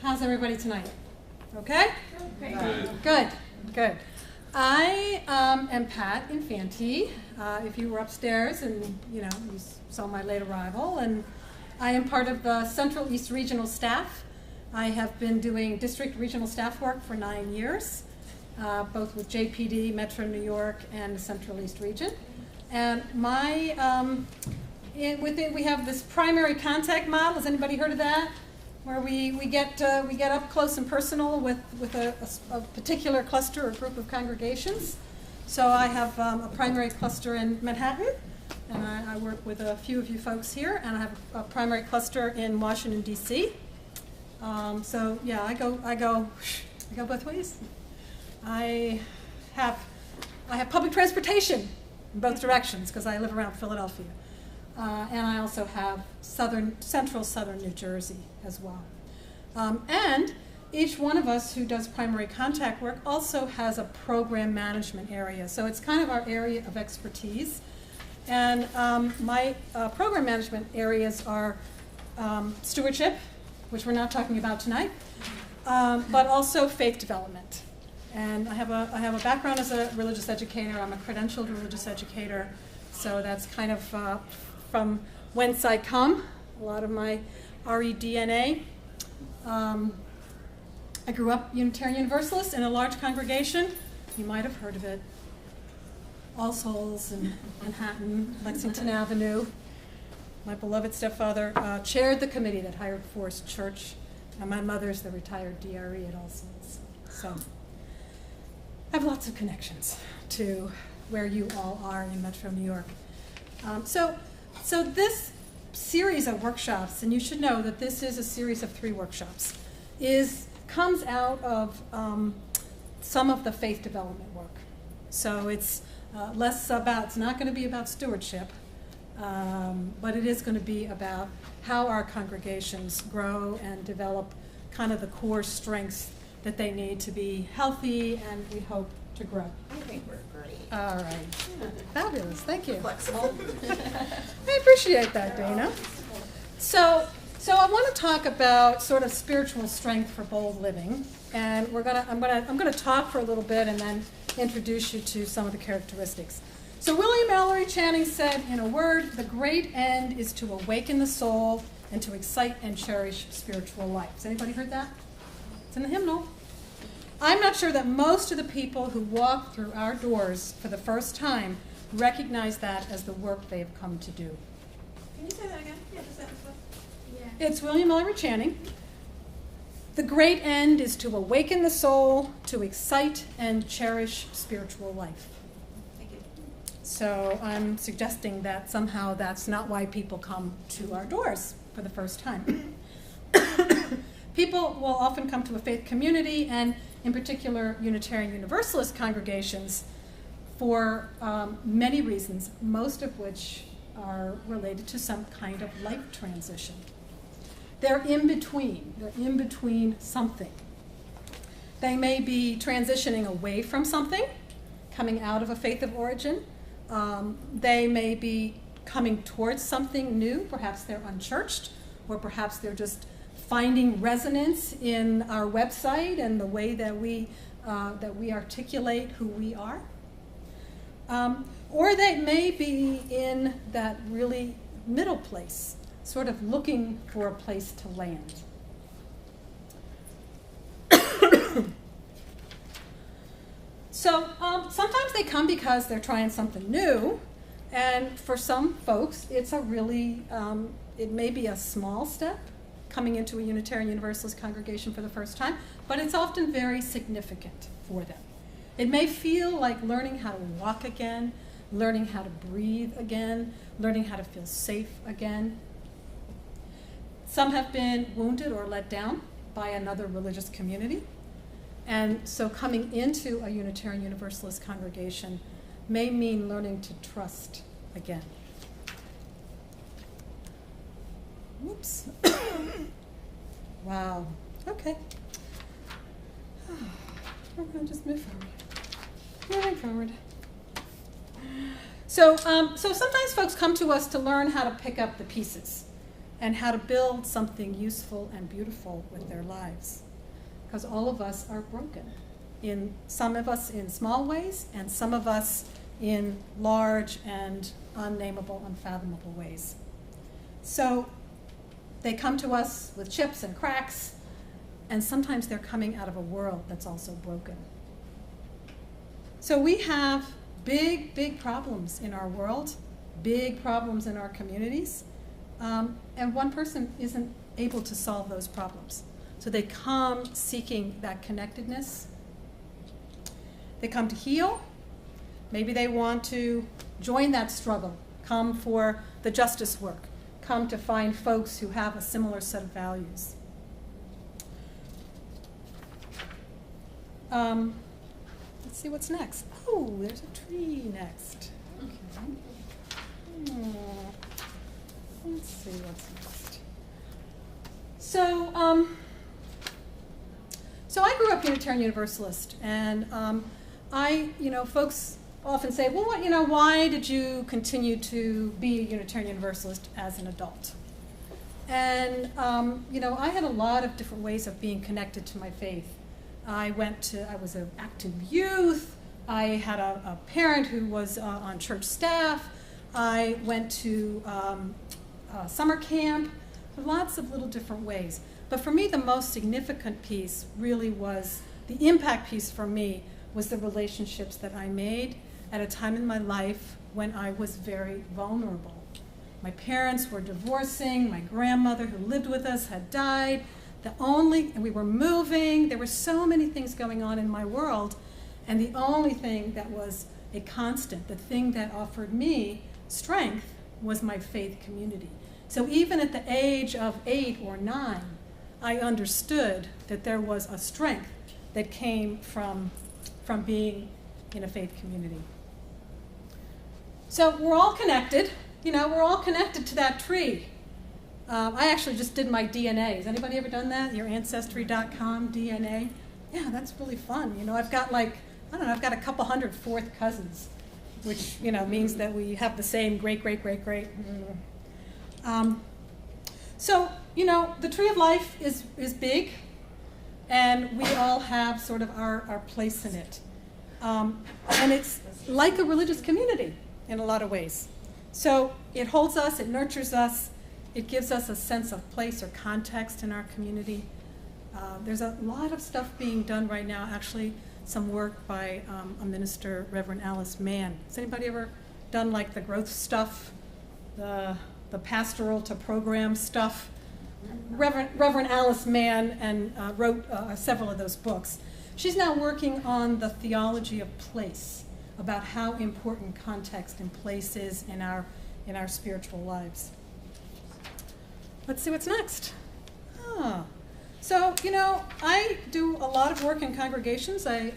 How's everybody tonight? Okay? Good. Good. I am Pat Infante. If you were upstairs and you saw my late arrival, and I am part of the Central East Regional Staff. I have been doing district regional staff work for 9 years, both with JPD, Metro New York, and the Central East Region. And my with it, we have this primary contact model. Has anybody heard of that? Where we get up close and personal with a particular cluster or group of congregations. So I have a primary cluster in Manhattan, and I work with a few of you folks here, and I have a primary cluster in Washington D.C. So yeah, I go both ways. I have public transportation in both directions because I live around Philadelphia. And I also have central southern New Jersey as well. And each one of us who does primary contact work also has a program management area. So it's kind of our area of expertise. And my program management areas are stewardship, which we're not talking about tonight, but also faith development. And I have a background as a religious educator. I'm a credentialed religious educator. So that's kind of from whence I come, a lot of my RE DNA. I grew up Unitarian Universalist in a large congregation. You might have heard of it. All Souls in Manhattan, Lexington Avenue. My beloved stepfather chaired the committee that hired Forest Church, and my mother's the retired DRE at All Souls. So I have lots of connections to where you all are in Metro New York. So this series of workshops, and you should know that this is a series of 3 workshops, comes out of some of the faith development work. So it's it's not going to be about stewardship, but it is going to be about how our congregations grow and develop kind of the core strengths that they need to be healthy and we hope to grow. I think we're great. All right. Fabulous. Thank you. Flexible. I appreciate that, Dana. So I want to talk about sort of spiritual strength for bold living, and I'm gonna talk for a little bit and then introduce you to some of the characteristics. So William Mallory Channing said, in a word, the great end is to awaken the soul and to excite and cherish spiritual life. Has anybody heard that? It's in the hymnal. I'm not sure that most of the people who walk through our doors for the first time recognize that as the work they have come to do. Can you say that again? Yeah, just that one. Yeah. It's William Mallory Channing. The great end is to awaken the soul, to excite and cherish spiritual life. Thank you. So I'm suggesting that somehow that's not why people come to our doors for the first time. People will often come to a faith community, and in particular Unitarian Universalist congregations, for many reasons, most of which are related to some kind of life transition. They're in between something. They may be transitioning away from something, coming out of a faith of origin. They may be coming towards something new. Perhaps they're unchurched, or perhaps they're just finding resonance in our website and the way that we articulate who we are. Or they may be in that really middle place, sort of looking for a place to land. So sometimes they come because they're trying something new, and for some folks it's a really, it may be a small step, coming into a Unitarian Universalist congregation for the first time, but it's often very significant for them. It may feel like learning how to walk again, learning how to breathe again, learning how to feel safe again. Some have been wounded or let down by another religious community, and so coming into a Unitarian Universalist congregation may mean learning to trust again. Whoops. Wow. Okay. We're going to just move forward. Moving forward. So sometimes folks come to us to learn how to pick up the pieces. and how to build something useful and beautiful with their lives. Because all of us are broken. Some of us in small ways, and some of us in large and unnameable, unfathomable ways. So they come to us with chips and cracks, and sometimes they're coming out of a world that's also broken. So we have big, big problems in our world, big problems in our communities, and one person isn't able to solve those problems. So they come seeking that connectedness. They come to heal. Maybe they want to join that struggle, come for the justice work, come to find folks who have a similar set of values. Let's see what's next. Oh, there's a tree next. Okay. Let's see what's next. So I grew up Unitarian Universalist, and folks often say, well, why did you continue to be a Unitarian Universalist as an adult? And, I had a lot of different ways of being connected to my faith. I was an active youth. I had a parent who was on church staff. I went to summer camp, lots of little different ways. But for me, the most significant piece really was, the impact piece for me was the relationships that I made at a time in my life when I was very vulnerable. My parents were divorcing, my grandmother who lived with us had died, and we were moving, there were so many things going on in my world, and the only thing that was a constant, the thing that offered me strength, was my faith community. So even at the age of 8 or 9, I understood that there was a strength that came from being in a faith community. So we're all connected. We're all connected to that tree. I actually just did my DNA. Has anybody ever done that? Your Ancestry.com DNA? Yeah, that's really fun. I've got I've got a couple hundred fourth cousins, which, means that we have the same great. So, the tree of life is big, and we all have sort of our place in it. And it's like a religious community in a lot of ways. So it holds us, it nurtures us, it gives us a sense of place or context in our community. There's a lot of stuff being done right now, actually some work by a minister, Reverend Alice Mann. Has anybody ever done like the growth stuff, the pastoral to program stuff? Reverend Alice Mann and wrote several of those books. She's now working on the theology of place, about how important context and place is in our spiritual lives. Let's see what's next. So, I do a lot of work in congregations. I've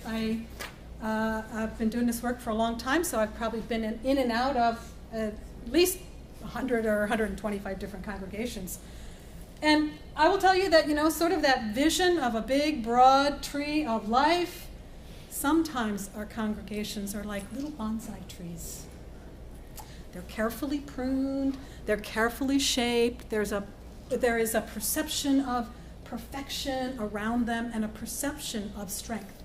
been doing this work for a long time, so I've probably been in and out of at least 100 or 125 different congregations. And I will tell you that, sort of that vision of a big, broad tree of life, sometimes our congregations are like little bonsai trees. They're carefully pruned, they're carefully shaped, there is a perception of perfection around them and a perception of strength.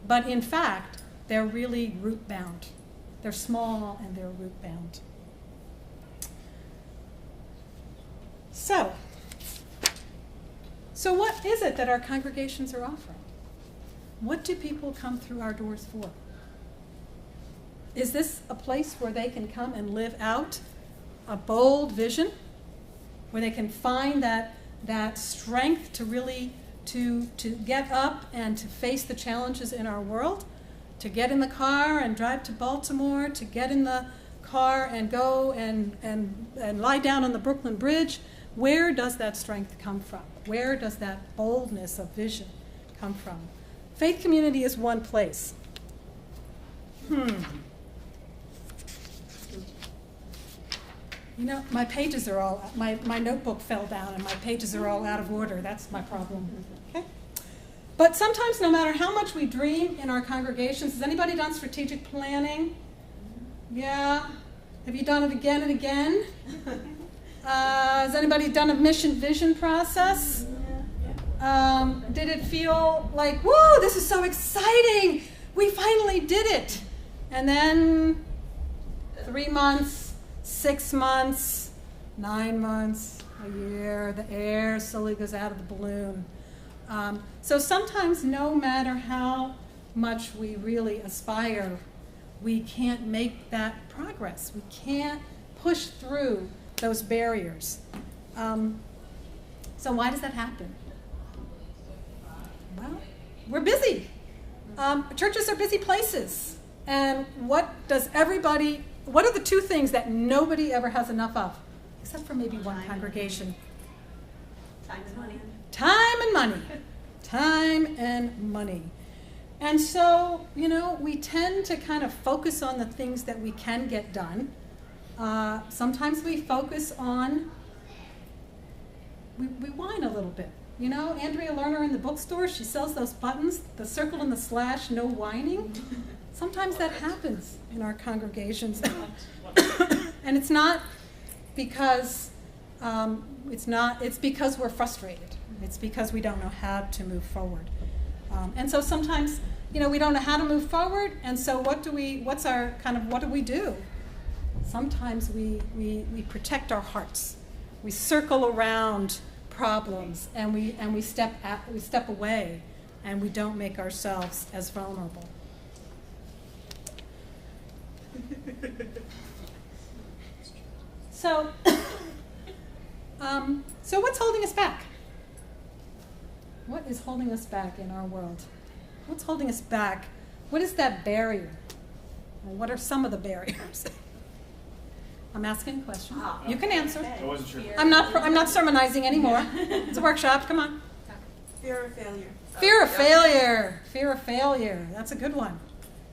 But in fact, they're really root-bound. They're small and they're root-bound. So what is it that our congregations are offering? What do people come through our doors for? Is this a place where they can come and live out a bold vision, where they can find that strength to really to get up and to face the challenges in our world, to get in the car and drive to Baltimore, to get in the car and go and lie down on the Brooklyn Bridge? Where does that strength come from? Where does that boldness of vision come from? Faith community is one place. My pages are all, my notebook fell down and my pages are all out of order. That's my problem. Okay? But sometimes, no matter how much we dream in our congregations, has anybody done strategic planning? Yeah? Have you done it again and again? Has anybody done a mission vision process? Did it feel like, whoa, this is so exciting, we finally did it? And then 3 months, 6 months, 9 months, a year, the air slowly goes out of the balloon. So sometimes no matter how much we really aspire, we can't make that progress. We can't push through those barriers. So why does that happen? Well, we're busy. Churches are busy places. And what are the 2 things that nobody ever has enough of? Except for maybe one congregation. Time and money. Time and money. Time and money. And so, we tend to kind of focus on the things that we can get done. Sometimes we focus on, we whine a little bit. Andrea Lerner in the bookstore, she sells those buttons, the circle and the slash, no whining. Sometimes that happens in our congregations. And it's not because, it's because we're frustrated. It's because we don't know how to move forward. And so sometimes, we don't know how to move forward, and so what do we do? Sometimes we protect our hearts. We circle around problems, and we step away, and we don't make ourselves as vulnerable. So what's holding us back? What is holding us back in our world? What's holding us back? What is that barrier? And what are some of the barriers? I'm asking a question. You can answer. I wasn't sure. I'm not sermonizing anymore. It's a workshop. Come on. Fear of failure. Fear of failure. Fear of failure. That's a good one.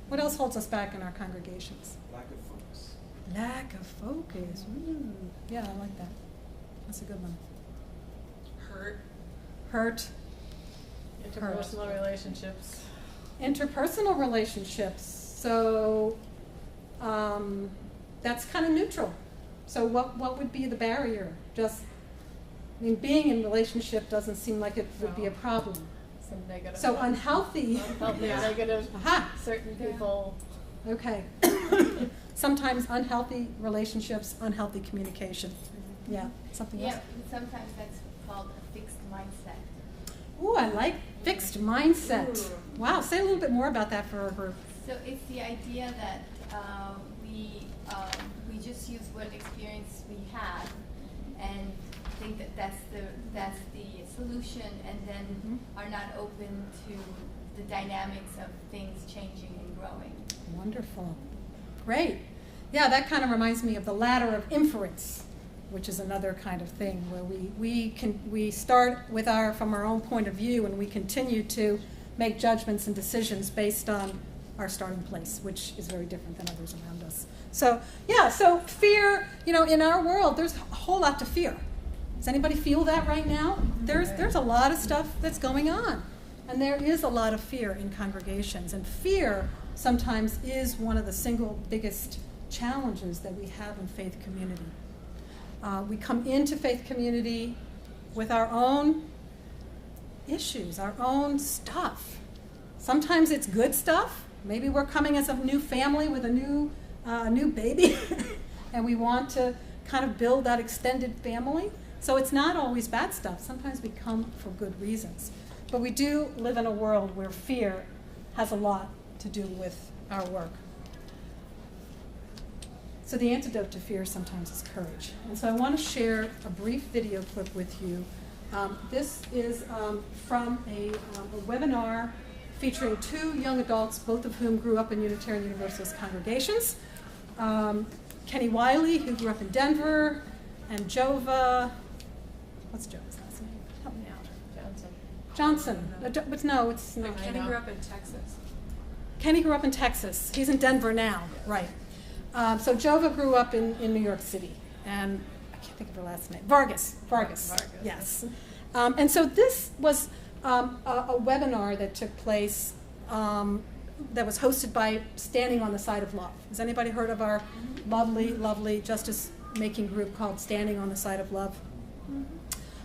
What else holds us back in our congregations? Lack of focus. Lack of focus. Ooh. Yeah, I like that. That's a good one. Hurt. Interpersonal relationships. Interpersonal relationships. So that's kind of neutral. So what would be the barrier? Being in a relationship doesn't seem like it would be a problem. Some negative. So unhealthy. Negative. Aha. Certain people. Okay. Sometimes unhealthy relationships, unhealthy communication. Yeah. Something else. Yeah, sometimes that's called a fixed mindset. Ooh, I like fixed mindset. Ooh. Wow, say a little bit more about that for our group. So it's the idea that we just use what experience we have and think that that's the solution, and then are not open to the dynamics of things changing and growing. Wonderful. Great. Yeah, that kind of reminds me of the ladder of inference, which is another kind of thing where we start with from our own point of view, and we continue to make judgments and decisions based on our starting place, which is very different than others around us. So fear, in our world, there's a whole lot to fear. Does anybody feel that right now? There's a lot of stuff that's going on, and there is a lot of fear in congregations, and fear sometimes is one of the single biggest challenges that we have in faith community. We come into faith community with our own issues, our own stuff. Sometimes it's good stuff. Maybe we're coming as a new family with a new baby, and we want to kind of build that extended family. So it's not always bad stuff. Sometimes we come for good reasons. But we do live in a world where fear has a lot to do with our work. So the antidote to fear sometimes is courage. And so I want to share a brief video clip with you. This is from a webinar featuring 2 young adults, both of whom grew up in Unitarian Universalist congregations. Kenny Wiley, who grew up in Denver, and Jova, what's Jova's last name? Help me out. Johnson. But no, it's not. Kenny grew up in Texas. Kenny grew up in Texas. He's in Denver now, right. So Jova grew up in New York City, and I can't think of her last name. Vargas, yes. And so this was a webinar that took place that was hosted by Standing on the Side of Love. Has anybody heard of our lovely, lovely justice-making group called Standing on the Side of Love?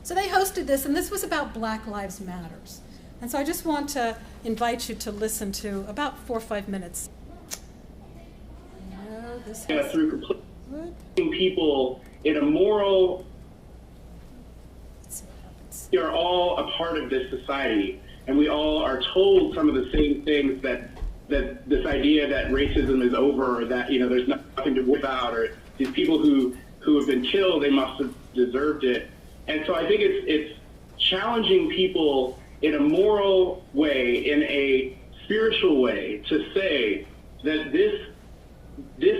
So they hosted this, and this was about Black Lives Matters. And so I just want to invite you to listen to about 4 or 5 minutes. No, this has, through completing people in a moral, let's see what happens. we are all a part of this society, and we all are told some of the same things that this idea that racism is over, or that, you know, there's nothing to worry about, or these people who have been killed, they must have deserved it. And so I think it's challenging people in a moral way, in a spiritual way, to say that this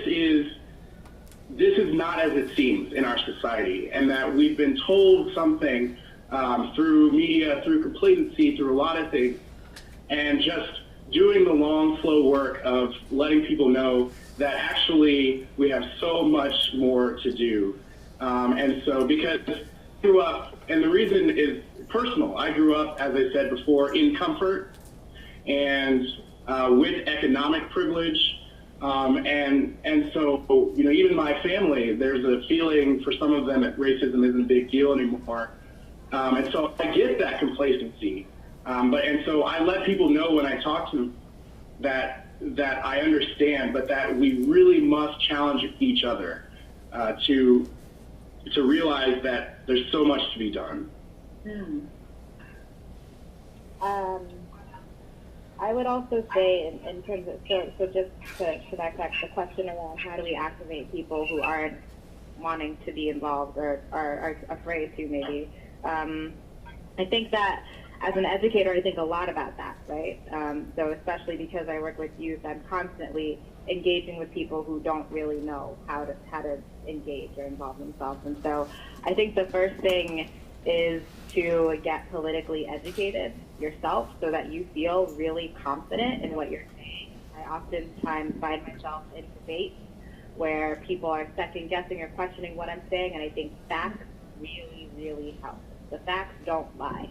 is not as it seems in our society, and that we've been told something through media, through complacency, through a lot of things, and just doing the long, slow work of letting people know that actually we have so much more to do. And so, because I grew up, and the reason is personal, I grew up, as I said before, in comfort and with economic privilege. And so, you know, even my family, there's a feeling for some of them that racism isn't a big deal anymore. And so I get that complacency. And so I let people know when I talk to them that I understand, but that we really must challenge each other to realize that there's so much to be done. I would also say, in terms of, so just to backtrack, the question around how do we activate people who aren't wanting to be involved or are afraid to, maybe. I think that as an educator, I think a lot about that, right? So especially because I work with youth, I'm constantly engaging with people who don't really know how to engage or involve themselves. And so I think the first thing is to get politically educated yourself so that you feel really confident in what you're saying. I oftentimes find myself in debates where people are second guessing or questioning what I'm saying, and I think facts really, really help. The facts don't lie.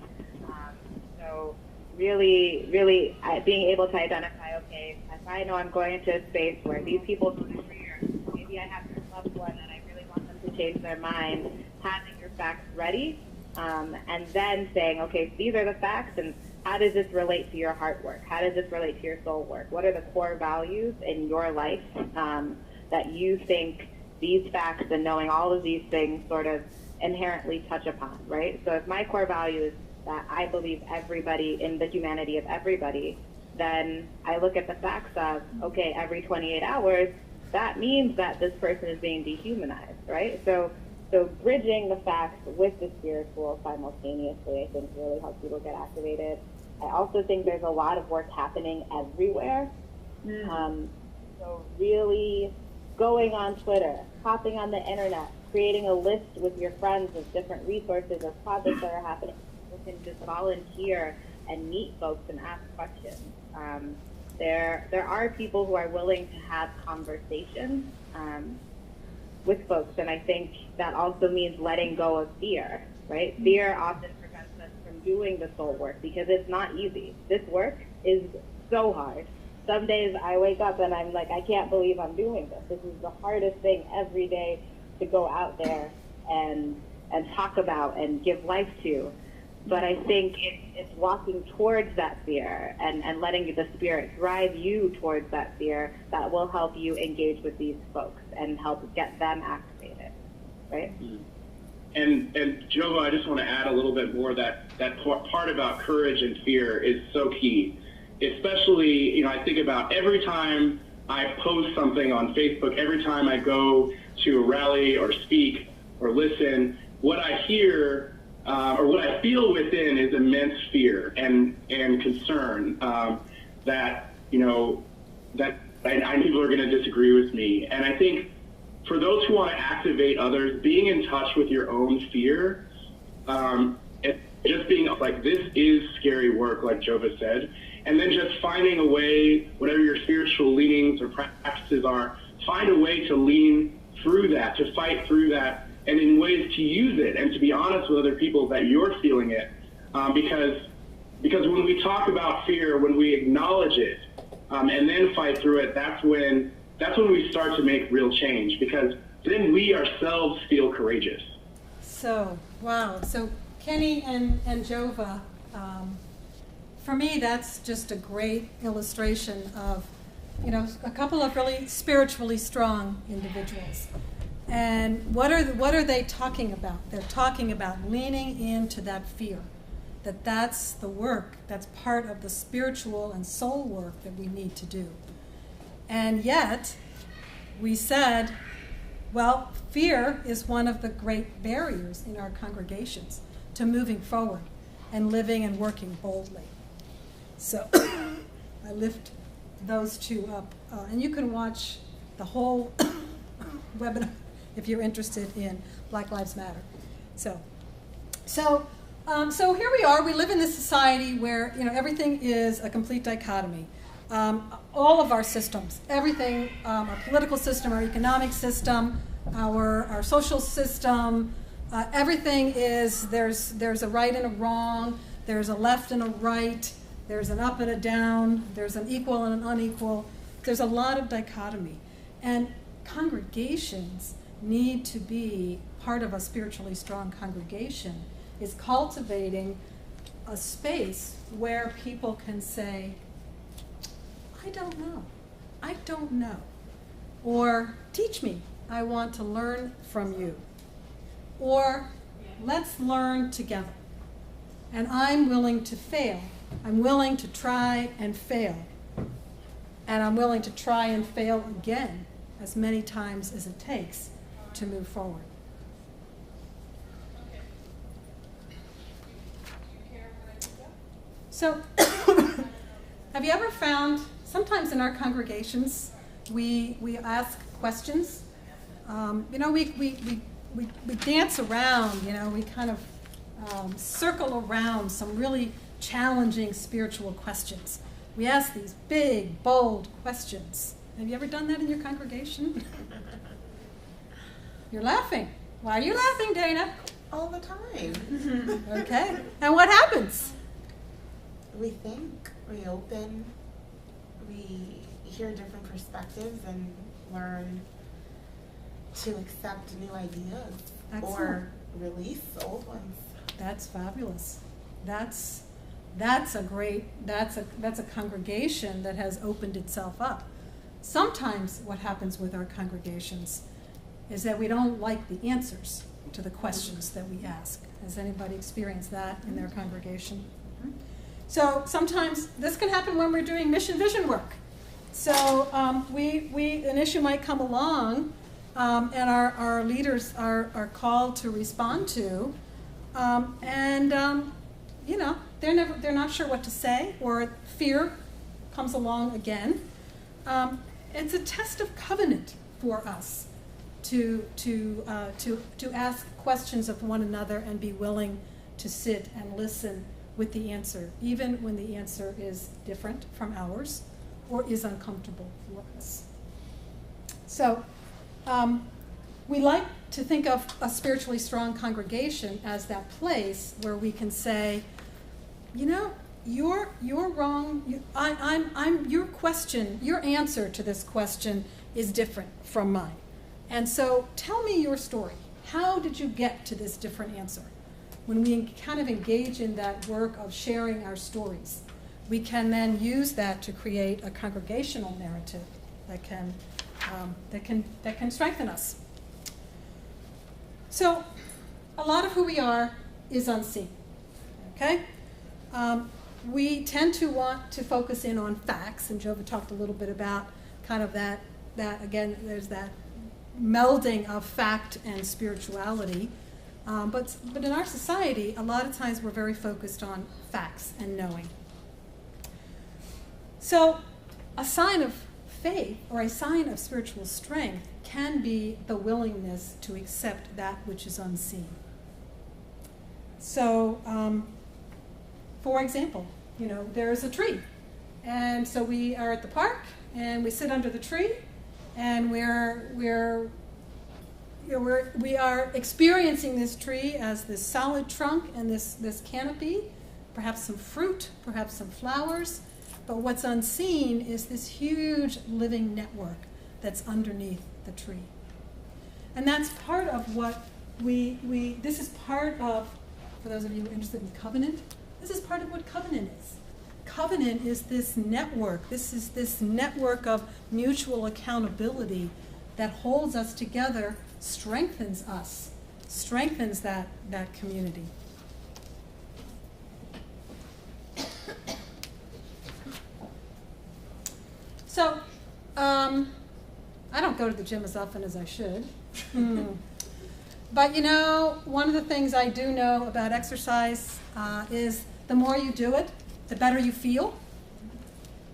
So really being able to identify, okay, if I know I'm going into a space where these people disagree, or maybe I have a loved one and I really want them to change their mind, having your facts ready, and then saying, okay, these are the facts, and how does this relate to your heart work? How does this relate to your soul work? What are the core values in your life that you think these facts and knowing all of these things sort of inherently touch upon, right? So if my core value is that I believe everybody in the humanity of everybody, then I look at the facts of, okay, every 28 hours, that means that this person is being dehumanized, right? So bridging the facts with the spiritual simultaneously, I think, really helps people get activated. I also think there's a lot of work happening everywhere. So really going on Twitter, hopping on the internet, creating a list with your friends of different resources or projects that are happening. You can just volunteer and meet folks and ask questions. There are people who are willing to have conversations with folks, and I think that also means letting go of fear, right? Fear often prevents us from doing the soul work because it's not easy. This work is so hard. Some days I wake up and I'm like, I can't believe I'm doing this. This is the hardest thing every day to go out there and talk about and give life to. But I think it's walking towards that fear and letting the Spirit drive you towards that fear that will help you engage with these folks and help get them activated, right? And Jova, I just want to add a little bit more that part about courage and fear is so key. Especially, you know, I think about every time I post something on Facebook, every time I go to a rally or speak or listen, what I hear or what I feel within is immense fear and concern that, you know, that people are going to disagree with me. And I think for those who want to activate others, being in touch with your own fear, just being like, this is scary work, like Jova said, and then just finding a way, whatever your spiritual leanings or practices are, find a way to lean through that, to fight through that, and in ways to use it and to be honest with other people that you're feeling it. Because when we talk about fear, when we acknowledge it and then fight through it, that's when we start to make real change, because then we ourselves feel courageous. So, wow. So Kenny and Jova, for me, that's just a great illustration of, you know, a couple of really spiritually strong individuals. And what are they talking about? They're talking about leaning into that fear, that's the work, that's part of the spiritual and soul work that we need to do. And yet, we said, well, fear is one of the great barriers in our congregations to moving forward and living and working boldly. So I lift those two up. And you can watch the whole webinar if you're interested in Black Lives Matter. So here we are. We live in this society where, you know, everything is a complete dichotomy. All of our systems, everything, our political system, our economic system, our social system, everything is, there's a right and a wrong, there's a left and a right, there's an up and a down, there's an equal and an unequal. There's a lot of dichotomy. And congregations need to be part of a spiritually strong congregation, is cultivating a space where people can say, I don't know. Or, teach me, I want to learn from you. Or, let's learn together. And I'm willing to fail. I'm willing to try and fail. And I'm willing to try and fail again as many times as it takes to move forward. So, have you ever found, sometimes in our congregations, we ask questions. You know, we dance around, you know, we kind of circle around some really challenging spiritual questions. We ask these big, bold questions. Have you ever done that in your congregation? You're laughing. Why are you laughing, Dana? All the time. Okay. And what happens? We think, we open, we hear different perspectives and learn to accept new ideas. Excellent. Or release old ones. That's fabulous. That's a congregation that has opened itself up. Sometimes what happens with our congregations is that we don't like the answers to the questions that we ask. Has anybody experienced that in their congregation? So sometimes this can happen when we're doing mission vision work. So an issue might come along and our leaders are called to respond to, you know, they're not sure what to say, or fear comes along again. It's a test of covenant for us to ask questions of one another and be willing to sit and listen with the answer, even when the answer is different from ours or is uncomfortable for us. So we like to think of a spiritually strong congregation as that place where we can say, you know, you're wrong. Your question, your answer to this question is different from mine. And so tell me your story. How did you get to this different answer? When we kind of engage in that work of sharing our stories, we can then use that to create a congregational narrative that can strengthen us. So, a lot of who we are is unseen. Okay, we tend to want to focus in on facts, and Jova talked a little bit about kind of that again. There's that melding of fact and spirituality. But in our society, a lot of times we're very focused on facts and knowing. So a sign of faith or a sign of spiritual strength can be the willingness to accept that which is unseen. So, for example, you know, there's a tree. And so we are at the park and we sit under the tree and we are experiencing this tree as this solid trunk and this canopy, perhaps some fruit, perhaps some flowers, but what's unseen is this huge living network that's underneath the tree. And that's part of what this is part of, for those of you who are interested in covenant, this is part of what covenant is. Covenant is this network. This is this network of mutual accountability that holds us together, strengthens us, strengthens that community. So, I don't go to the gym as often as I should. But you know, one of the things I do know about exercise is the more you do it, the better you feel.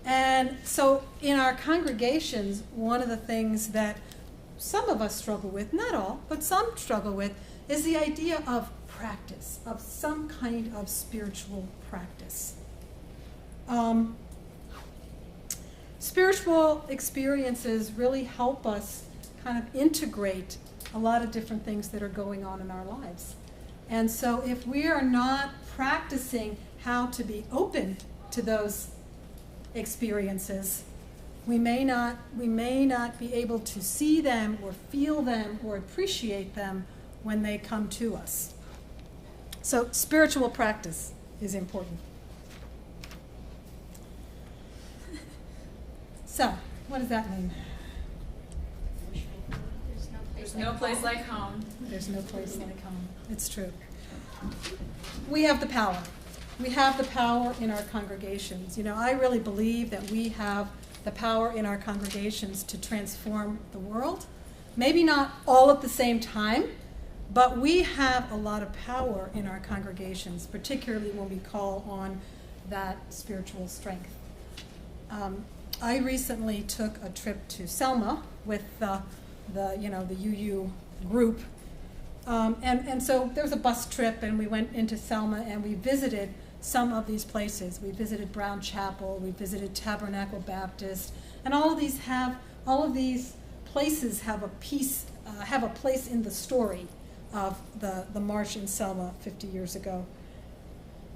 And so in our congregations, one of the things that some of us struggle with, not all, but some struggle with, is the idea of practice, of some kind of spiritual practice. Spiritual experiences really help us kind of integrate a lot of different things that are going on in our lives. And so if we are not practicing how to be open to those experiences, we may not be able to see them or feel them or appreciate them when they come to us. So spiritual practice is important. So, what does that mean? There's no place like home. There's no place like home. It's true. We have the power. We have the power in our congregations. You know, I really believe that we have the power in our congregations to transform the world. Maybe not all at the same time, but we have a lot of power in our congregations, particularly when we call on that spiritual strength. I recently took a trip to Selma with the UU group, and so there was a bus trip, and we went into Selma and we visited some of these places. We visited Brown Chapel, we visited Tabernacle Baptist, and all of these places have a place in the story of the march in Selma 50 years ago.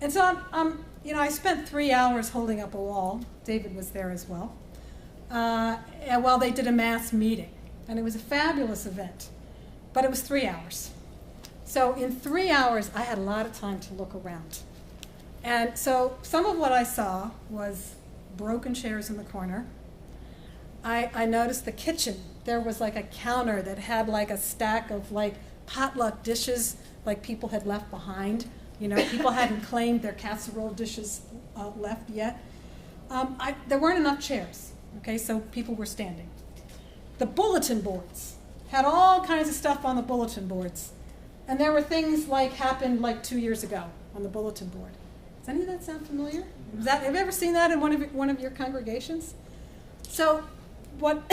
And so I spent 3 hours holding up a wall. David was there as well. And while they did a mass meeting. And it was a fabulous event. But it was 3 hours. So in 3 hours, I had a lot of time to look around. And so some of what I saw was broken chairs in the corner. I noticed the kitchen. There was like a counter that had like a stack of like potluck dishes like people had left behind. You know, people hadn't claimed their casserole dishes left yet. There weren't enough chairs, okay, so people were standing. The bulletin boards had all kinds of stuff on the bulletin boards. And there were things like happened like 2 years ago on the bulletin board. Does any of that sound familiar? Have you ever seen that in one of your congregations? So what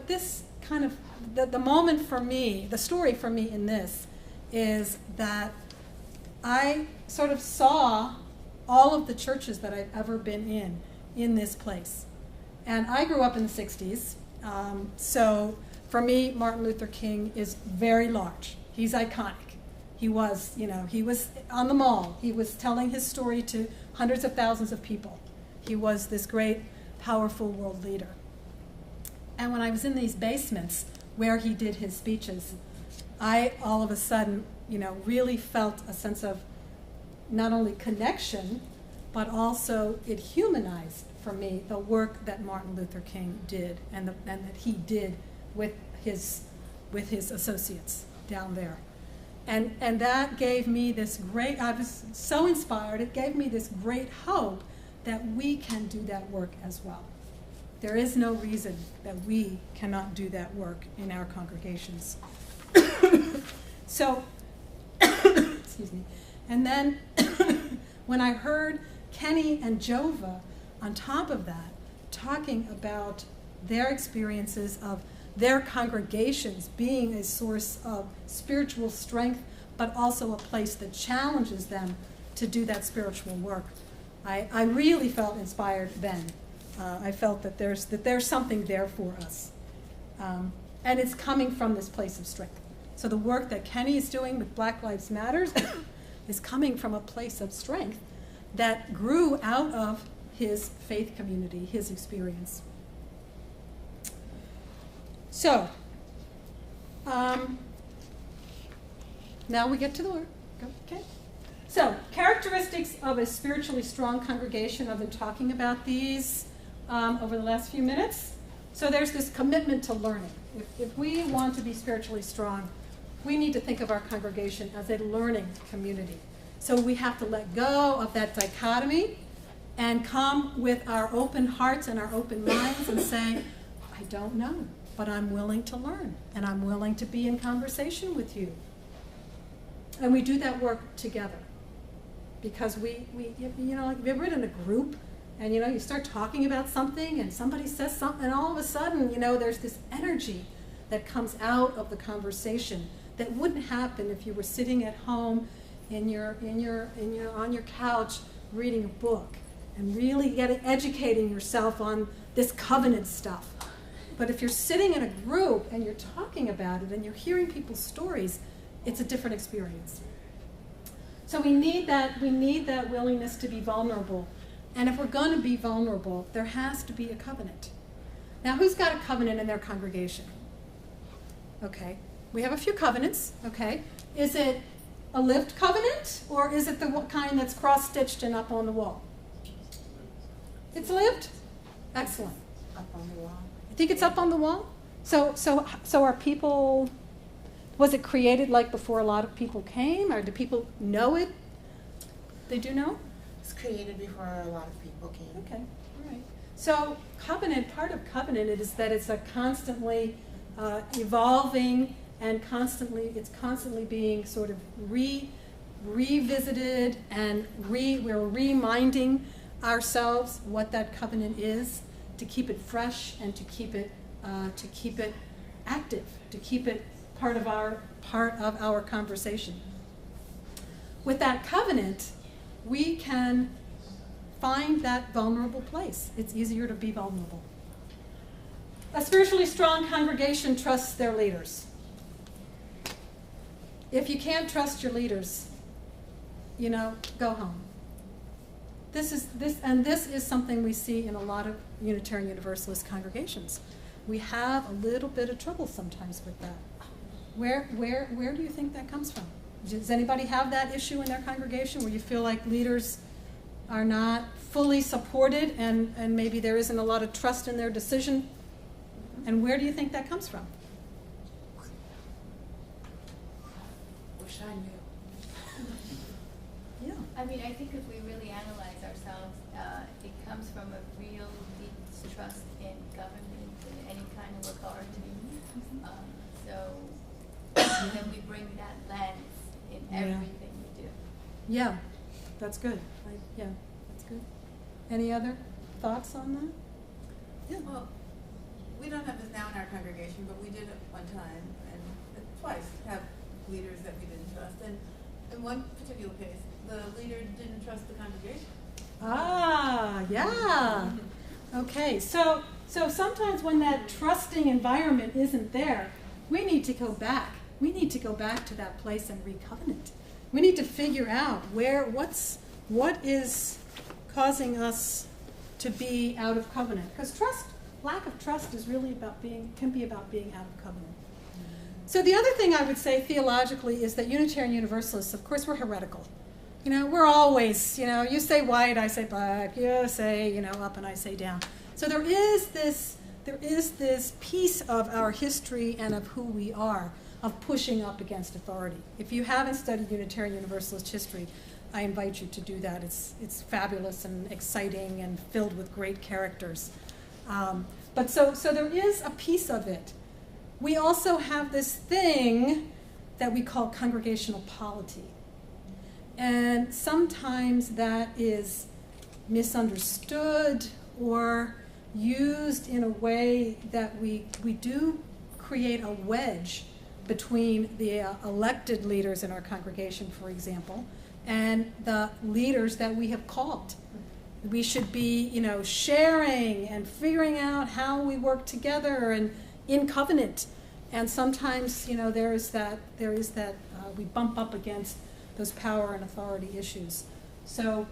this kind of, the moment for me, the story for me in this is that I sort of saw all of the churches that I've ever been in this place. And I grew up in the 60s, so for me, Martin Luther King is very large. He's iconic. He was on the mall. He was telling his story to hundreds of thousands of people. He was this great, powerful world leader. And when I was in these basements where he did his speeches, I all of a sudden, really felt a sense of not only connection, but also it humanized for me the work that Martin Luther King did and that he did with his associates down there. And that gave me this great, I was so inspired, it gave me this great hope that we can do that work as well. There is no reason that we cannot do that work in our congregations. So, excuse me. And then when I heard Kenny and Jova on top of that talking about their experiences of their congregations being a source of spiritual strength, but also a place that challenges them to do that spiritual work, I really felt inspired then. I felt that there's something there for us. And it's coming from this place of strength. So the work that Kenny is doing with Black Lives Matter is coming from a place of strength that grew out of his faith community, his experience. So, Now we get to the work. Okay. So, characteristics of a spiritually strong congregation. I've been talking about these over the last few minutes. So there's this commitment to learning. If we want to be spiritually strong, we need to think of our congregation as a learning community. So we have to let go of that dichotomy and come with our open hearts and our open minds and say, I don't know, but I'm willing to learn, and I'm willing to be in conversation with you. And we do that work together. Because we you know, like, have you ever been in a group and, you know, you start talking about something and somebody says something and all of a sudden, you know, there's this energy that comes out of the conversation that wouldn't happen if you were sitting at home on your couch reading a book and really educating yourself on this covenant stuff. But if you're sitting in a group and you're talking about it and you're hearing people's stories, it's a different experience. So we need that willingness to be vulnerable. And if we're going to be vulnerable, there has to be a covenant. Now, who's got a covenant in their congregation? Okay. We have a few covenants, okay. Is it a lived covenant, or is it the kind that's cross-stitched and up on the wall? It's lived? Excellent. Up on the wall. You think it's up on the wall? So are people, was it created like before a lot of people came, or do people know it? They do know? It's created before a lot of people came. Okay, all right. So covenant, part of covenant is that it's a constantly evolving and it's constantly being sort of revisited, and we're reminding ourselves what that covenant is, to keep it fresh and to keep it active, to keep it part of our conversation. With that covenant, we can find that vulnerable place. It's easier to be vulnerable. A spiritually strong congregation trusts their leaders. If you can't trust your leaders, you know, go home. This is something we see in a lot of Unitarian Universalist congregations. We have a little bit of trouble sometimes with that. Where do you think that comes from? Does anybody have that issue in their congregation where you feel like leaders are not fully supported and maybe there isn't a lot of trust in their decision? And where do you think that comes from? Wish I knew. Yeah. I mean, I think if we really analyze ourselves, it comes from a real deep distrust in government and any kind of authority. Then we bring that lens in everything we do. Yeah, that's good. That's good. Any other thoughts on that? Yeah. Well, we don't have this now in our congregation, but we did at one time, and twice, have leaders that we didn't trust. And in one particular case, the leader didn't trust the congregation. Ah, yeah. Okay, so sometimes when that trusting environment isn't there, we need to go back. We need to go back to that place and recovenant. We need to figure out what is causing us to be out of covenant. Because lack of trust is really can be about being out of covenant. So the other thing I would say theologically is that Unitarian Universalists, of course, we're heretical. You know, we're always, you know, you say white, I say black, you say, you know, up and I say down. So there is this piece of our history and of who we are, of pushing up against authority. If you haven't studied Unitarian Universalist history, I invite you to do that. It's fabulous and exciting and filled with great characters. But so there is a piece of it. We also have this thing that we call congregational polity. And sometimes that is misunderstood or used in a way that we do create a wedge between the elected leaders in our congregation, for example, and the leaders that we have called. We should be, you know, sharing and figuring out how we work together and in covenant. And sometimes, you know, there is that we bump up against those power and authority issues. So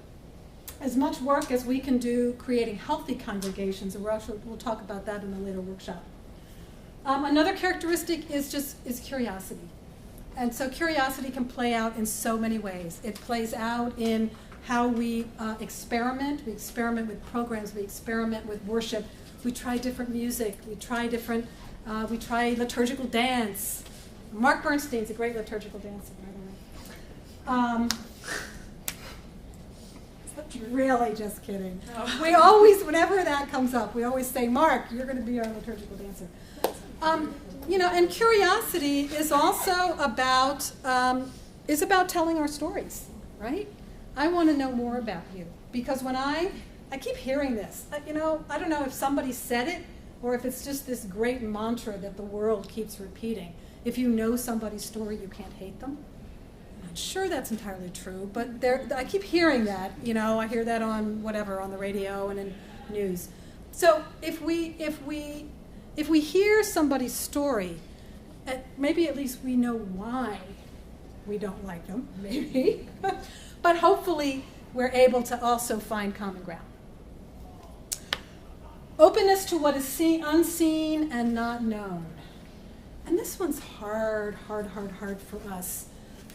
as much work as we can do creating healthy congregations, and we'll talk about that in a later workshop. Another characteristic is curiosity. And so curiosity can play out in so many ways. It plays out in how we experiment. We experiment with programs. We experiment with worship. We try different music. We try liturgical dance. Mark Bernstein's a great liturgical dancer, by the way. Really, just kidding. We always, whenever that comes up, we always say, Mark, you're going to be our liturgical dancer. And curiosity is also about telling our stories, right? I want to know more about you, because when I keep hearing this, I don't know if somebody said it or if it's just this great mantra that the world keeps repeating. If you know somebody's story, you can't hate them. I'm not sure that's entirely true, but I keep hearing that. I hear that on the radio and in news. So if we hear somebody's story, maybe at least we know why we don't like them, maybe. But hopefully we're able to also find common ground. Openness to what is unseen and not known. And this one's hard for us.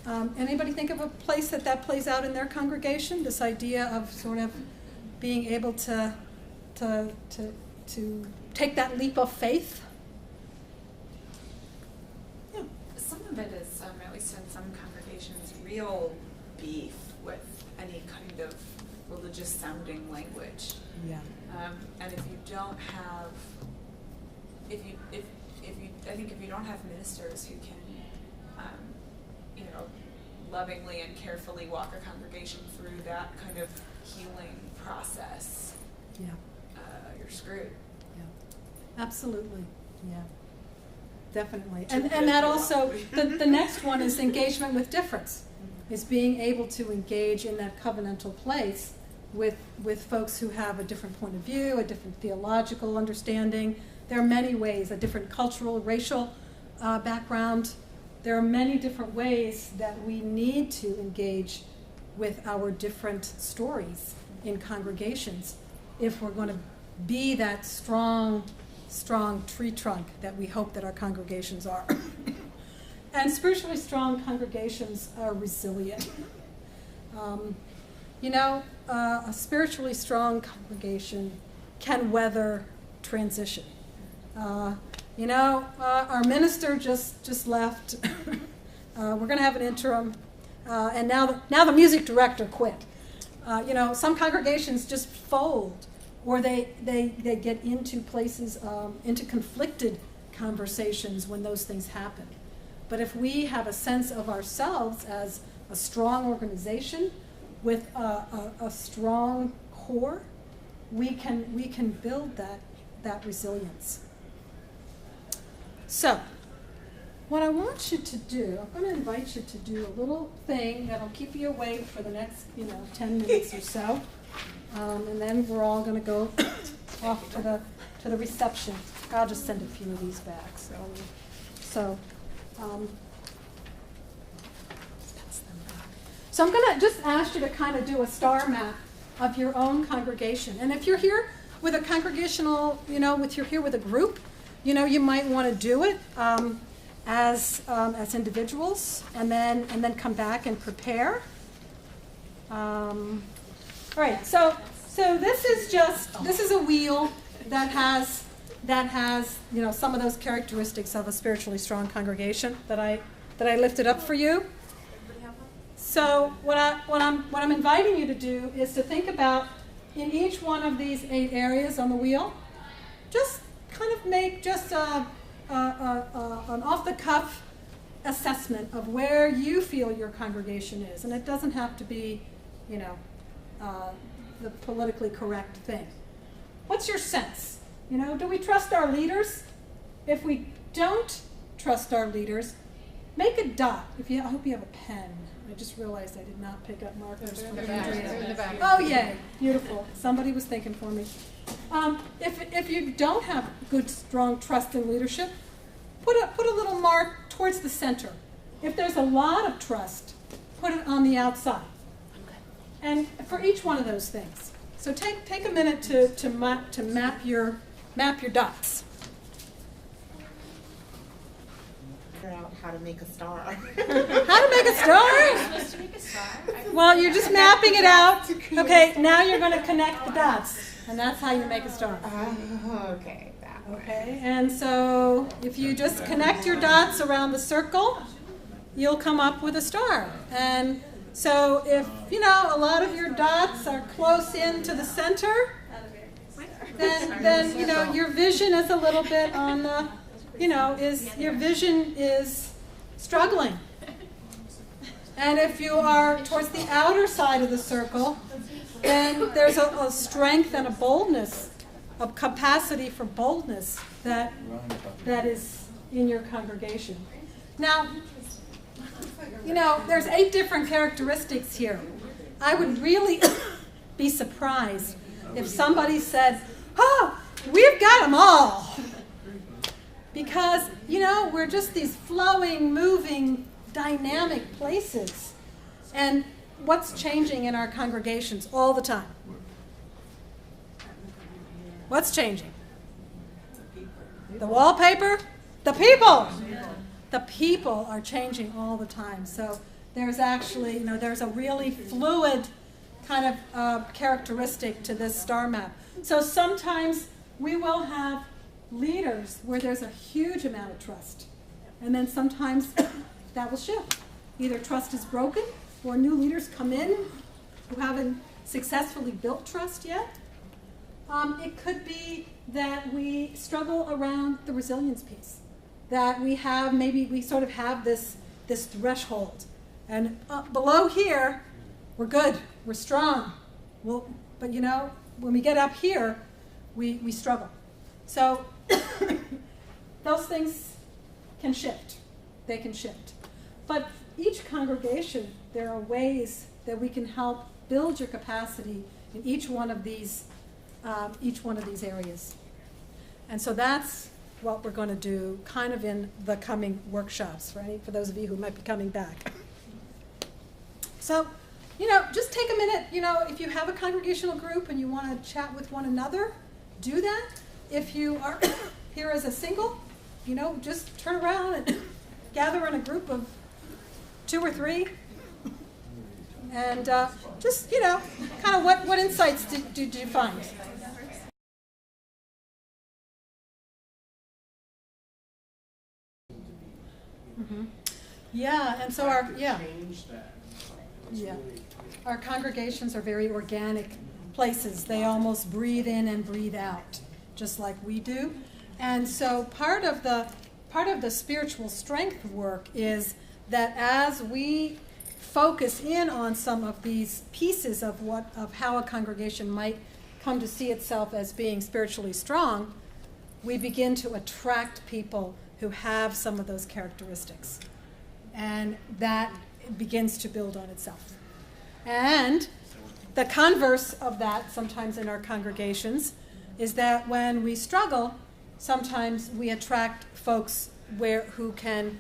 Anybody think of a place that plays out in their congregation? This idea of sort of being able to take that leap of faith? Yeah. Some of it is, at least in some congregations, real beef with any kind of religious sounding language. Yeah. And if you don't have, I think if you don't have ministers who can, lovingly and carefully walk a congregation through that kind of healing process, you're screwed. Yeah. Absolutely. Yeah. Definitely. And that also, the next one is engagement with difference, is being able to engage in that covenantal place with folks who have a different point of view, a different theological understanding. There are many ways, a different cultural, racial background. There are many different ways that we need to engage with our different stories in congregations if we're going to be that strong tree trunk that we hope that our congregations are. And spiritually strong congregations are resilient. A spiritually strong congregation can weather transition. Our minister just left. We're going to have an interim, and now the music director quit. Some congregations just fold, or they get into places, into conflicted conversations when those things happen. But if we have a sense of ourselves as a strong organization with a strong core, we can build that resilience. So, what I want you to do, I'm going to invite you to do a little thing that'll keep you awake for the next 10 minutes or so, and then we're all going to go off to the reception. I'll just send a few of these back. So I'm going to just ask you to kind of do a star map of your own congregation. And if you're here with a congregational, if you're here with a group, you might want to do it as individuals, and then come back and prepare. All right. So this is a wheel that has some of those characteristics of a spiritually strong congregation that I lifted up for you. So what I'm inviting you to do is to think about, in each one of these 8 areas on the wheel, just kind of make just an off-the-cuff assessment of where you feel your congregation is. And it doesn't have to be, the politically correct thing. What's your sense? Do we trust our leaders? If we don't trust our leaders, make a dot. I hope you have a pen. I just realized I did not pick up markers from Andrea. Oh, yay. Beautiful. Somebody was thinking for me. If you don't have good, strong trust in leadership, put a little mark towards the center. If there's a lot of trust, put it on the outside. And for each one of those things. So take a minute to map your dots. figure out how to make a star. How to make a star? Supposed to make a star? Well, you're just mapping it out. Okay, now you're going to connect the dots, and that's how you make a star. Okay, that way. Okay, and so if you just connect your dots around the circle, you'll come up with a star. And so if, a lot of your dots are close in to the center, then your vision is a little bit on the, your vision is struggling. And if you are towards the outer side of the circle, then there's a strength and a boldness, a capacity for boldness that is in your congregation. Now, there's 8 different characteristics here. I would really be surprised if somebody said, "Oh, we've got them all." Because, we're just these flowing, moving, dynamic places. And what's changing in our congregations all the time? What's changing? The wallpaper? The people! The people are changing all the time. So there's actually, there's a really fluid kind of characteristic to this star map. So sometimes we will have leaders where there's a huge amount of trust. And then sometimes that will shift. Either trust is broken or new leaders come in who haven't successfully built trust yet. It could be that we struggle around the resilience piece. That we have, maybe we sort of have this threshold. And below here, we're good, we're strong. But when we get up here, we struggle. So those things can shift. They can shift. But each congregation, there are ways that we can help build your capacity in each one of these areas. And so that's what we're going to do kind of in the coming workshops for those of you who might be coming back. So, just take a minute, if you have a congregational group and you want to chat with one another, do that. If you are here as a single, just turn around and gather in a group of 2 or 3 and just, kind of what insights did you find? Mm-hmm. Yeah, and so our congregations are very organic places. They almost breathe in and breathe out, just like we do. And so part of the spiritual strength work is that as we focus in on some of these pieces of how a congregation might come to see itself as being spiritually strong, we begin to attract people who have some of those characteristics. And that begins to build on itself. And the converse of that, sometimes in our congregations, is that when we struggle, sometimes we attract folks who can,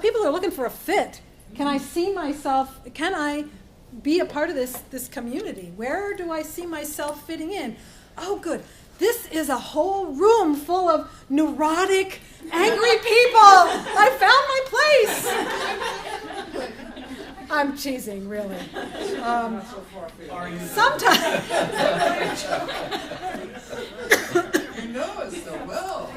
people are looking for a fit. Can I see myself, can I be a part of this community? Where do I see myself fitting in? Oh, good. This is a whole room full of neurotic, angry people. I found my place. I'm teasing, really. Sometimes. You know us so well.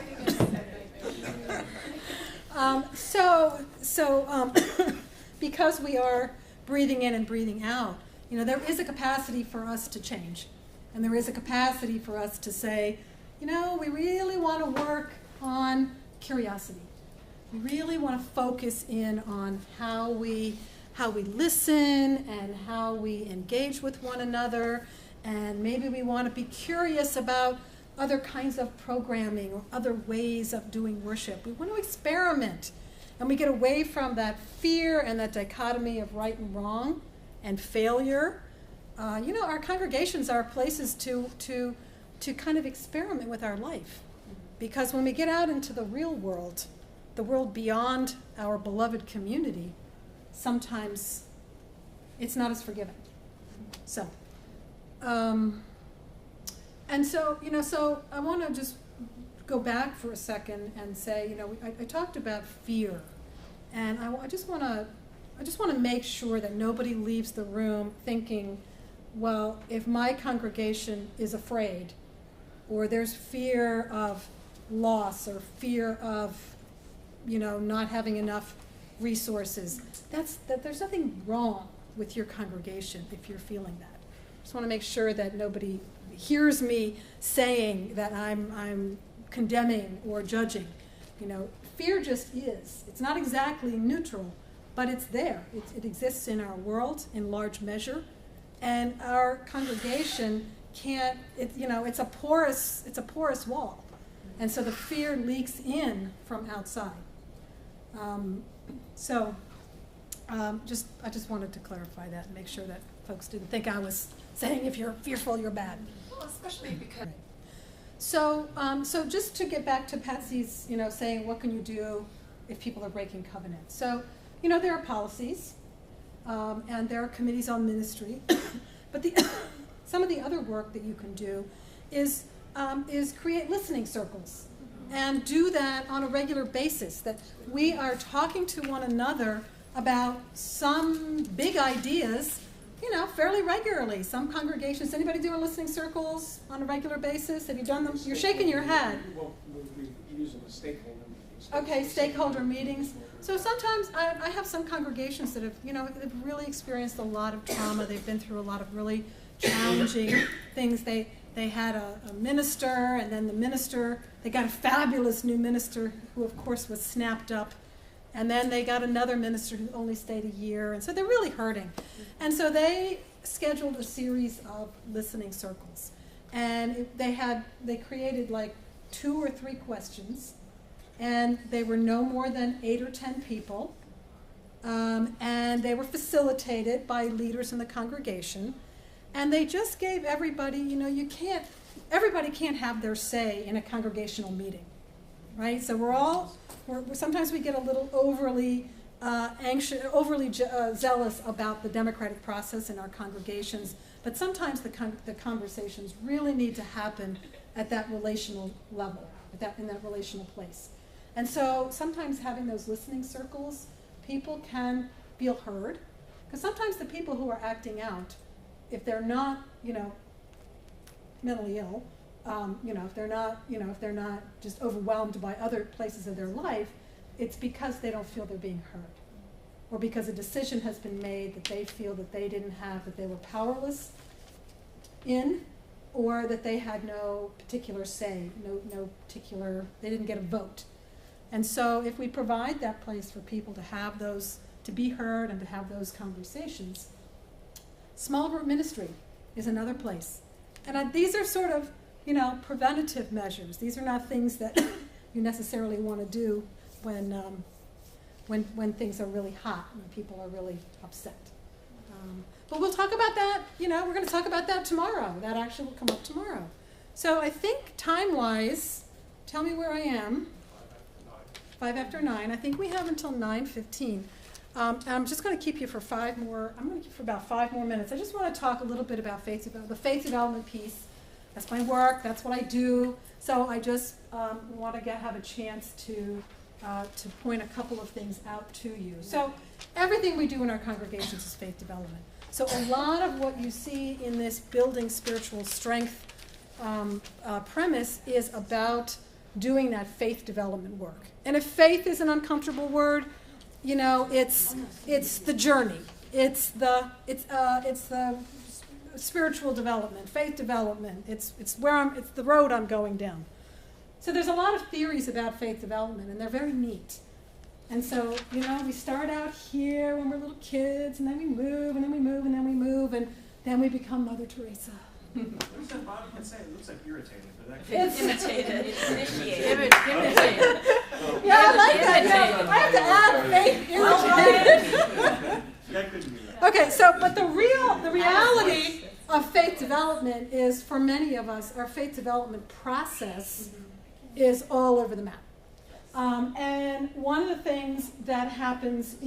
Because we are breathing in and breathing out, there is a capacity for us to change. And there is a capacity for us to say, we really want to work on curiosity. We really want to focus in on how we listen and how we engage with one another. And maybe we want to be curious about other kinds of programming or other ways of doing worship. We want to experiment. And we get away from that fear and that dichotomy of right and wrong and failure. Our congregations are places to kind of experiment with our life. Because when we get out into the real world, the world beyond our beloved community, sometimes it's not as forgiving. So, so I want to just go back for a second and say, I talked about fear And I just want to make sure that nobody leaves the room thinking, well, if my congregation is afraid, or there's fear of loss, or fear of, not having enough resources, that there's nothing wrong with your congregation if you're feeling that. I just want to make sure that nobody hears me saying that I'm condemning or judging. Fear just is. It's not exactly neutral, but it's there. It exists in our world in large measure, and our congregation can't. It's a porous wall, and so the fear leaks in from outside. I just wanted to clarify that and make sure that folks didn't think I was saying if you're fearful, you're bad. Well, especially because. So just to get back to Patsy's, saying what can you do if people are breaking covenant. So, there are policies, and there are committees on ministry, but some of the other work that you can do is create listening circles, and do that on a regular basis. That we are talking to one another about some big ideas, fairly regularly. Some congregations, anybody doing listening circles on a regular basis? Have you done them? You're shaking your head. Well, we use them as stakeholder meetings. Okay, stakeholder meetings. So sometimes I have some congregations that have, they've really experienced a lot of trauma. They've been through a lot of really challenging things. They had a minister, and then they got a fabulous new minister who, of course, was snapped up. And then they got another minister who only stayed a year. And so they're really hurting. And so they scheduled a series of listening circles. And they created like 2 or 3 questions. And they were no more than 8 or 10 people. And they were facilitated by leaders in the congregation. And they just gave everybody, everybody can't have their say in a congregational meeting. Right? So sometimes we get a little overly anxious, overly zealous about the democratic process in our congregations, but sometimes the conversations really need to happen at that relational level, in that relational place. And so sometimes having those listening circles, people can feel heard, because sometimes the people who are acting out, if they're not, mentally ill, if they're not just overwhelmed by other places of their life, it's because they don't feel they're being heard, or because a decision has been made that they feel that they didn't have, that they were powerless in, or that they had no particular say, they didn't get a vote. And so if we provide that place for people to have those, to be heard and to have those conversations, small group ministry is another place. And these are sort of, preventative measures. These are not things that you necessarily want to do when things are really hot, when people are really upset. But we'll talk about that, we're going to talk about that tomorrow. That actually will come up tomorrow. So I think time-wise, tell me where I am. 5 after 9. I think we have until 9:15. I'm just going to keep you for I'm going to keep for about 5 more minutes. I just want to talk a little bit about the faith development piece. That's my work. That's what I do. So I just want to have a chance to point a couple of things out to you. So everything we do in our congregations is faith development. So a lot of what you see in this building spiritual strength premise is about doing that faith development work. And if faith is an uncomfortable word, it's the journey. It's the spiritual development, faith development. It's the road I'm going down. So there's a lot of theories about faith development, and they're very neat. And so, we start out here when we're little kids, and then we move, and then we move, and then we move, and then we become Mother Teresa. What does that bottom one say? It looks like irritated, but that It's Imitated. Initiated. Imitated. Yeah, I like that. I have to add faith irritated. That couldn't be that. Okay, so, but the reality of faith development is, for many of us, our faith development process is all over the map. And one of the things that happens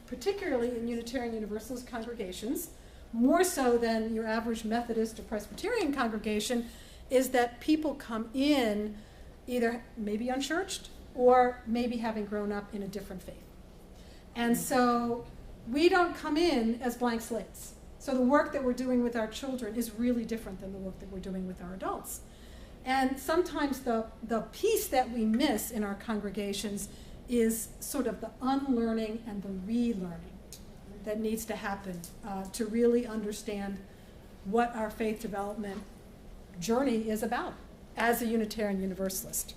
particularly in Unitarian Universalist congregations, more so than your average Methodist or Presbyterian congregation, is that people come in either maybe unchurched or maybe having grown up in a different faith. And so we don't come in as blank slates. So the work that we're doing with our children is really different than the work that we're doing with our adults. And sometimes the piece that we miss in our congregations is sort of the unlearning and the relearning that needs to happen to really understand what our faith development journey is about as a Unitarian Universalist.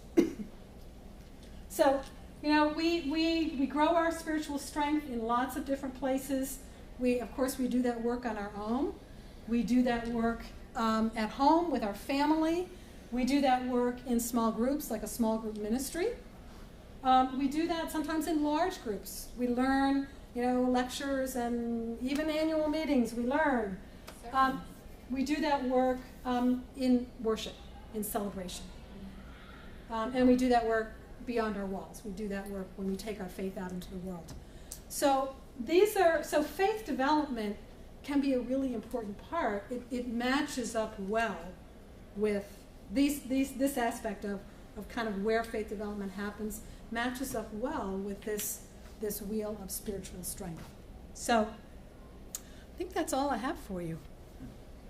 So, you know, we grow our spiritual strength in lots of different places. Of course, we do that work on our own. We do that work at home with our family. We do that work in small groups, like a small group ministry. We do that sometimes in large groups. We learn, you know, lectures and even annual meetings, we learn. We do that work in worship, in celebration. And we do that work beyond our walls. We do that work when we take our faith out into the world. So faith development can be a really important part. It matches up well with this aspect of kind of where faith development happens, matches up well with this wheel of spiritual strength. So I think that's all I have for you.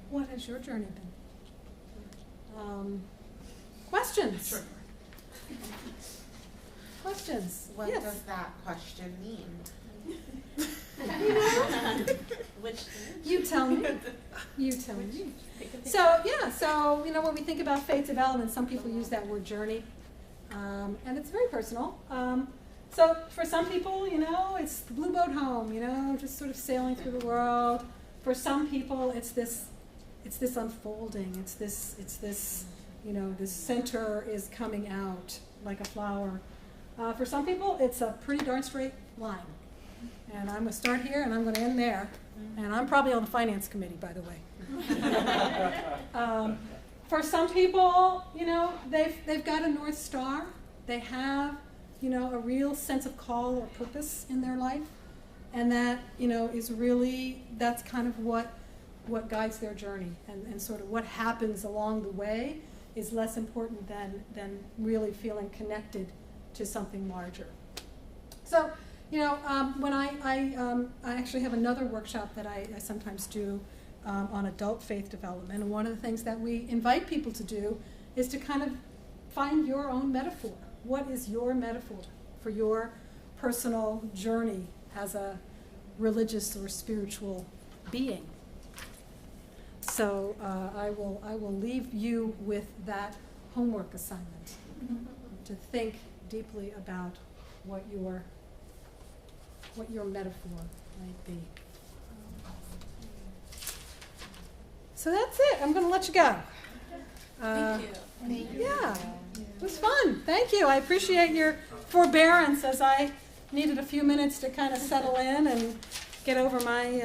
What has your journey been? Questions? Sure. Questions? What Yes. does that question mean? Which You tell me. You tell me. So you know, when we think about faith development, some people use that word journey, and it's very personal. So for some people, you know, it's the blue boat home, you know, just sort of sailing through the world. For some people, it's this unfolding. It's this, you know, this center is coming out like a flower. For some people, it's a pretty darn straight line. And I'm going to start here and I'm going to end there. And I'm probably on the finance committee, by the way. For some people, you know, they've got a North Star. They have, you know, a real sense of call or purpose in their life. And that, you know, is really, that's kind of what guides their journey. And sort of what happens along the way is less important than really feeling connected to something larger. So, you know, when I actually have another workshop that I sometimes do on adult faith development, and one of the things that we invite people to do is to kind of find your own metaphor. What is your metaphor for your personal journey as a religious or spiritual being? So I will leave you with that homework assignment to think deeply about what your metaphor might be. So that's it. I'm going to let you go. Thank you. Thank you. Yeah, it was fun. Thank you. I appreciate your forbearance as I needed a few minutes to kind of settle in and get over my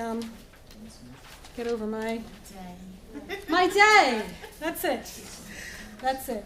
Day. day. That's it. That's it.